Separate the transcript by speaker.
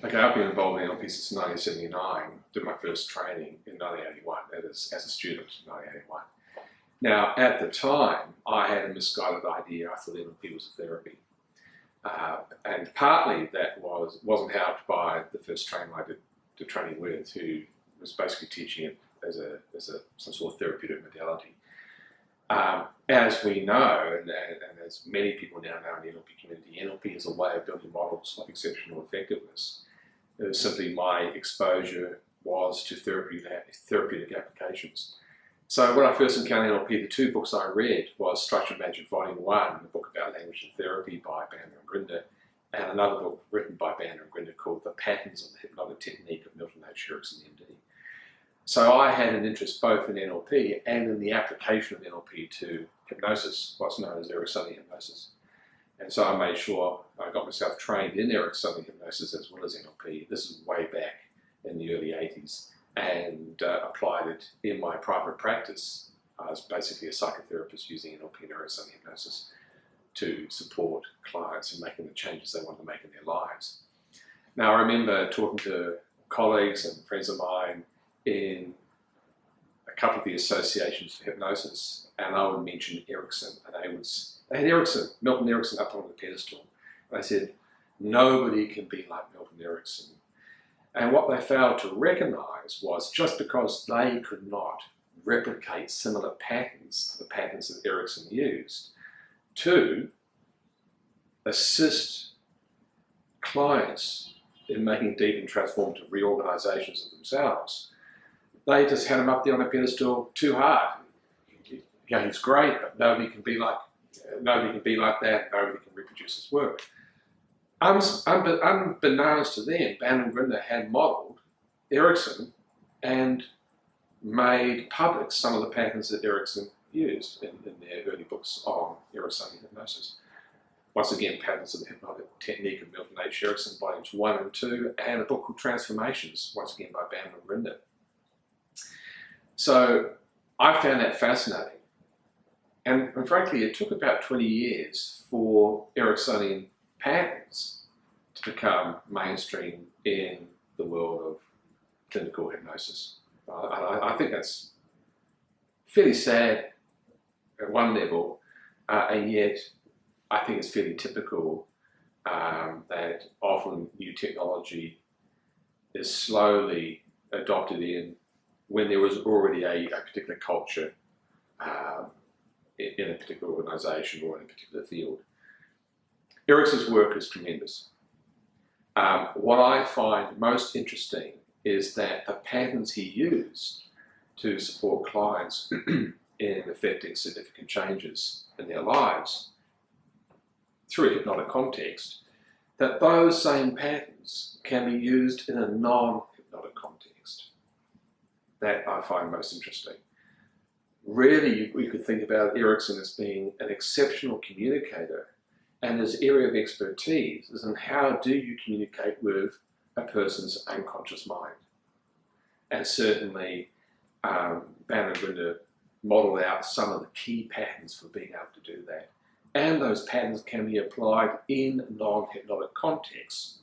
Speaker 1: Okay, I've been involved in NLP since 1979, did my first training in 1981 as a student in 1981. Now, at the time, I had a misguided idea. I thought NLP was a therapy. And partly that wasn't helped by the first trainer I did training with, who was basically teaching it as some sort of therapeutic modality. As we know, and as many people now know in the NLP community, NLP is a way of building models of exceptional effectiveness. Simply my exposure was to therapeutic applications. So when I first encountered NLP, the two books I read was Structured Magic Volume 1, a book about language and therapy by Banner and Grinder, and another book written by Banner and Grinder called The Patterns of the Hypnotic Technique of Milton H. Erickson, MD. So I had an interest both in NLP and in the application of NLP to hypnosis, what's known as Ericksonian hypnosis. And so I made sure I got myself trained in Ericksonian hypnosis as well as NLP. This is way back in the early 80s, and applied it in my private practice. I was basically a psychotherapist using NLP and Ericksonian hypnosis to support clients in making the changes they want to make in their lives. Now, I remember talking to colleagues and friends of mine in a couple of the associations for hypnosis, and I would mention Erickson, and they had Milton Erickson up on the pedestal. And I said, nobody can be like Milton Erickson. And what they failed to recognize was just because they could not replicate similar patterns to the patterns that Erickson used to assist clients in making deep and transformative reorganizations of themselves, they just had him up there on a pedestal too hard. Yeah, he's great, but nobody can be like that. Nobody can reproduce his work. Unbeknownst to them, Banner and Grinder had modelled Erickson and made public some of the patterns that Erickson used in their early books on Ericksonian hypnosis. Once again, Patterns of the Hypnotic Technique of Milton H. Erickson, volumes 1 and 2, and a book called Transformations, once again by Banner and Grinder. So I found that fascinating. And frankly, it took about 20 years for Ericksonian patterns to become mainstream in the world of clinical hypnosis. I think that's fairly sad at one level, and yet I think it's fairly typical that often new technology is slowly adopted in when there was already a particular culture in a particular organisation or in a particular field. Erickson's work is tremendous. What I find most interesting is that the patterns he used to support clients in effecting significant changes in their lives through a hypnotic context, that those same patterns can be used in a non-hypnotic context. That I find most interesting. Really, we could think about Erickson as being an exceptional communicator, and his area of expertise is in how do you communicate with a person's unconscious mind. And certainly, Banner and Grinder modelled out some of the key patterns for being able to do that. And those patterns can be applied in non-hypnotic contexts